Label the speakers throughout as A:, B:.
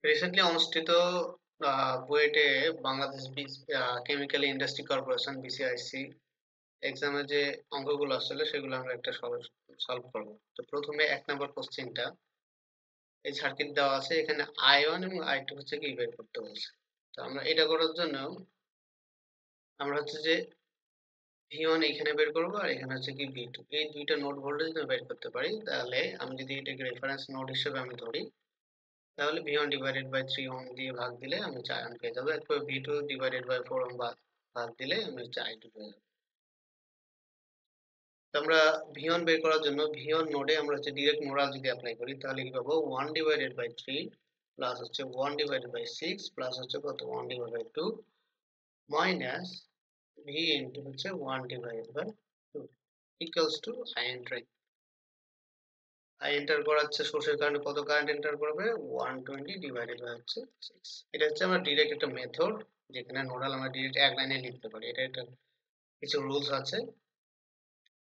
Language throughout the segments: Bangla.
A: রিসেন্টলি অনুষ্ঠিত বুয়েটে Bangladesh chemical industry corporation BCIC এক্সামে যে অঙ্কগুলো আসলে সেগুলো আমরা একটা সলভ করব। তো প্রথমে 1 নম্বর কোশ্চেনটা, এই সার্কিট দেওয়া আছে, এখানে I1 এবং I2 হচ্ছে কি বের করতে বলছে। তো আমরা এটা করার জন্য আমরা হচ্ছে যে V1 এখানে বের করব আর এখানে হচ্ছে কি V2, এই দুইটা নোড ভোল্টেজ যদি বের করতে পারি তাহলে আমি যদি এটাকে রেফারেন্স নোড হিসেবে আমি ধরি তাহলে V1 ডিভাইডেড বাই 3 ওহম দিয়ে ভাগ দিলে আমি 4 ওহম পেয়ে যাবো। এরপর V2 ডিভাইডেড বাই 4 ওহম ভাগ দিলে আমি হচ্ছে I2 পেয়ে যাবো। তো আমরা V1 বের করার জন্য V1 নোডে আমরা হচ্ছে ডিরেক্ট নোডাল যদি অ্যাপ্লাই করি তাহলে কি পাবো, 1 ডিভাইডেড বাই 3 প্লাস হচ্ছে 1 ডিভাইডেড বাই 6 প্লাস হচ্ছে কত 1 divided by 2 minus V into হচ্ছে 1 divided by 2 equals to I enter. I enter করাচ্ছে সোর্সের কারণে কত কারেন্ট এন্টার করবে, 120 ডিভাইডেড বাই হচ্ছে 6। এটা হচ্ছে আমরা ডিরেক্ট একটা মেথড যেখানে নোডাল আমরা ডিরেক্ট এক লাইনে লিখতে পারি। এটা একটা কিছু রুলস আছে,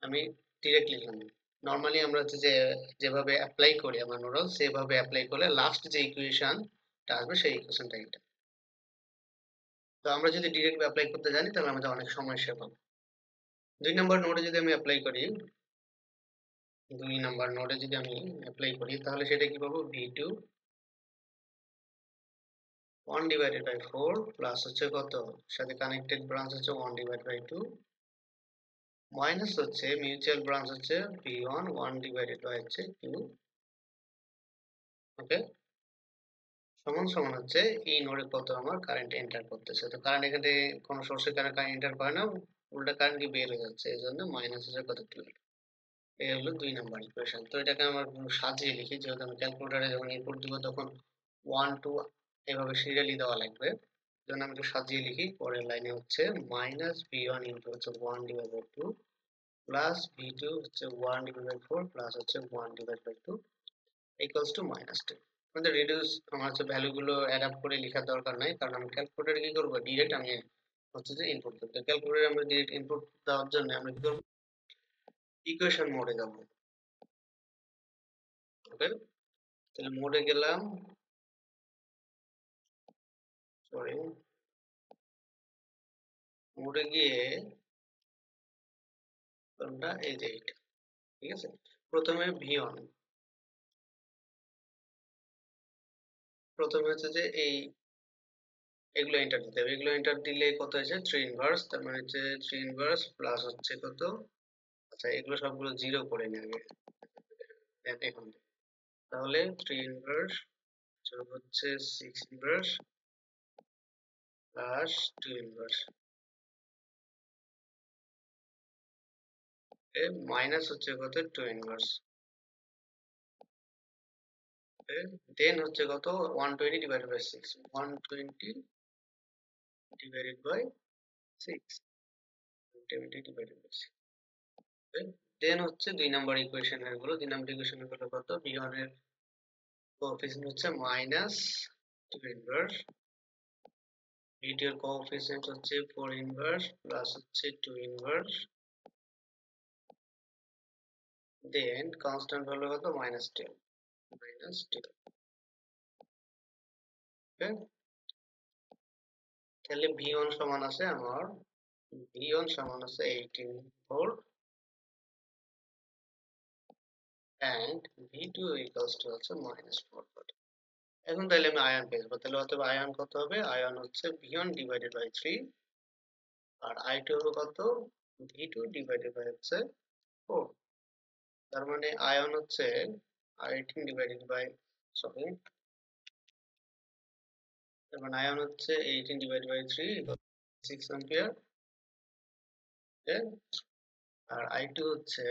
A: আমি ডিরেক্ট লিখলাম। নরমালি আমরা হচ্ছে যে যেভাবে অ্যাপ্লাই করি আমরা নোডাল সেভাবে অ্যাপ্লাই করলে লাস্ট যে ইকুয়েশনটা আসবে সেই ইকুয়েশনটা এটা। তো আমরা যদি ডিরেক্ট অ্যাপ্লাই করতে জানি তাহলে আমাদের অনেক সমস্যা পাবো। 2 নম্বর নোডে যদি আমি অ্যাপ্লাই করি 2 নম্বর নোডে যদি আমি অ্যাপ্লাই করি তাহলে সেটা কি পাবো, V2 1 ডিভাইডেড বাই 4 প্লাস হচ্ছে কত সাথে কানেক্টেড ব্রাঞ্চ হচ্ছে 1 ডিভাইডেড বাই 2 মাইনাস হচ্ছে মিউচুয়াল ব্রাঞ্চ হচ্ছে V1 1 ডিভাইডেড বাই হচ্ছে 2। ওকে, সমান সমান হচ্ছে এই নোডে কত আমার কারেন্ট এন্টার করতেছে। তো কারেন্ট এখানে কোনো সোর্সের কারেন্ট এন্টার করে না, উল্টা কারেন্ট কি বের হয়ে যাচ্ছে, এই জন্য মাইনাস হচ্ছে কত 12। এই হলো 2 নম্বর ইকুয়েশন। তো এটাকে আমার সাজিয়ে লিখি, যেহেতু আমি ক্যালকুলেটারে যখন ইনপুট দিব তখন 1 2 এভাবে সিরিয়ালি দেওয়া লাগবে, জন্য আমি একটু সাজিয়ে লিখি। পরের লাইনে হচ্ছে মাইনাস V1 ইনটু হচ্ছে 1 ডিভাইড বাই 2 প্লাস V2 হচ্ছে 1 ডিভাইড বাই 4 প্লাস হচ্ছে 1 ডিভাইড বাই 2 ইকুয়ালস টু -2। আমাদের রিডিউস আমার হচ্ছে ভ্যালুগুলো অ্যাড আপ করে লেখার দরকার নাই, কারণ আমি ক্যালকুলেটরে কি করব, ডিরেক্ট আমি হচ্ছে যে ইনপুট করতে। ক্যালকুলেটরে আমরা ডিরেক্ট ইনপুট দেওয়ার জন্য আমরা কি করব, ইকুয়েশন মোডে যাব। ওকে, তাহলে মোডে গেলাম, সরি মোডে গিয়ে কোনটা, এই যে এইটা, ঠিক আছে। প্রথমে V1, প্রথমে হচ্ছে যে এগুলো এন্টার দিতে হবে। এগুলো এন্টার দিলে কত হয়েছে 3 ইনভার্স, তার মানে হচ্ছে 3 ইনভার্স প্লাস হচ্ছে কত, আচ্ছা এগুলো সবগুলো জিরো করে নিই আগে, দেন এখন তাহলে 3 ইনভার্স হচ্ছে 6 ইনভার্স প্লাস 2 ইনভার্স মাইনাস হচ্ছে কত 2 ইনভার্স, দেন হচ্ছে কত 120 divided by 6, 120 divided by 6, 120 divided by 6। Then হচ্ছে 2 নম্বর ইকুয়েশনের গুলো, 2 নম্বর ইকুয়েশনের গুলো কত, V1 এর কোএফিসিয়েন্ট হচ্ছে মাইনাস 2 ইনভার্স, V2 এর কোএফিসিয়েন্ট হচ্ছে 4 ইনভার্স প্লাস হচ্ছে 2 ইনভার্স, দেন কনস্ট্যান্ট ভ্যালু কত -12, -12। ওকে, তাহলে V1 সমান আছে আমার, V1 সমান আছে 18 volt and V2 equals to হচ্ছে -4 ভোল্ট। এখন তাহলে আমি আয়ন পেয়ে যাবো। তাহলে অতএব আয়ন কত হবে, আয়ন হচ্ছে V1 divided by 3 R I2 হবে কত, V2 ডিভাইডেড বাই হচ্ছে 4। তার মানে আয়ন হচ্ছে 18 ডিভাইডেড বাই, সরি, তার মানে আয়ন হচ্ছে 18 divided by 3 6 ampere, R I2 হচ্ছে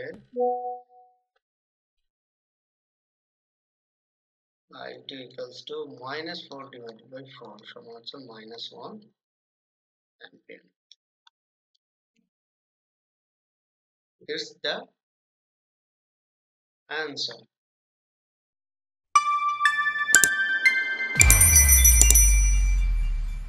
A: I2 equals to -4 divided by 4 সমান হচ্ছে -1 ampere. Here's the answer.